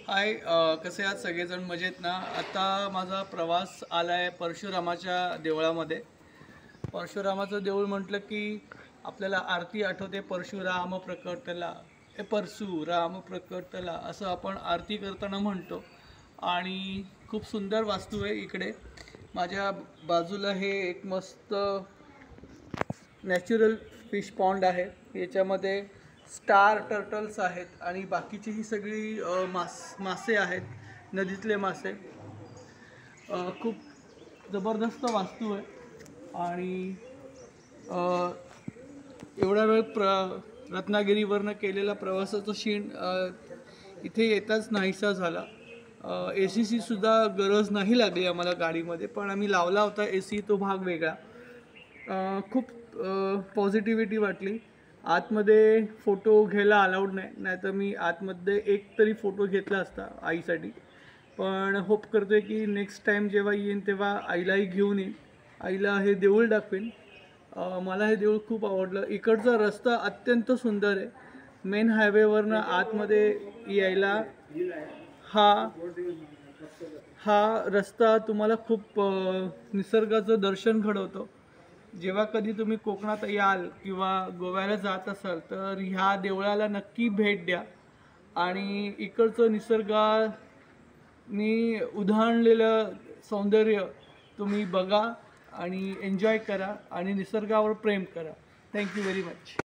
हाय, कसे आहात सगळेजण? मजेत ना? आता माझा प्रवास आला आहे परशुरामाच्या देवळामध्ये. परशुरामाचं देऊळ म्हटलं की आपल्याला आरती आठवते, परशुराम प्रकटला, हे परशुराम प्रकटला असं आपण आरती करताना म्हणतो. आणि खूप सुंदर वास्तू आहे इकडे. माझ्या बाजूला हे एक मस्त नॅचरल फिश पॉन्ड आहे. याच्यामध्ये स्टार टर्टल्स आहेत आणि बाकीची ही सगळी मासे आहेत, नदीतले मासे. खूप जबरदस्त वास्तू आहे. आणि एवढा वेळ रत्नागिरीवरनं केलेला प्रवासाचा क्षीण इथे येताच नाहीसा झाला. AC सुद्धा गरज नाही लागली आम्हाला गाडीमध्ये, पण आम्ही लावला होता AC, तो भाग वेगळा. खूप पॉझिटिव्हिटी वाटली. आतमध्ये फोटो घ्यायला अलाउड नाही, नाहीतर मी आतमध्ये एक तरी फोटो घेतला असता आईसाठी. पण होप करतोय की नेक्स्ट टाईम जेव्हा येईन तेव्हा आईलाही घेऊन येईन, आईला हे देऊळ दाखवेन. मला हे देऊळ खूप आवडलं. इकडचा रस्ता अत्यंत सुंदर आहे. मेन हायवेवरनं आतमध्ये यायला हा हा रस्ता तुम्हाला खूप निसर्गाचं दर्शन घडवतो. जेव्हा कधी तुम्ही कोकणात याल किंवा गोव्याला जात असाल तर ह्या देवळाला नक्की भेट द्या आणि इकडचं निसर्गाने उधळलेलं सौंदर्य तुम्ही बघा आणि एन्जॉय करा आणि निसर्गावर प्रेम करा. Thank you very much.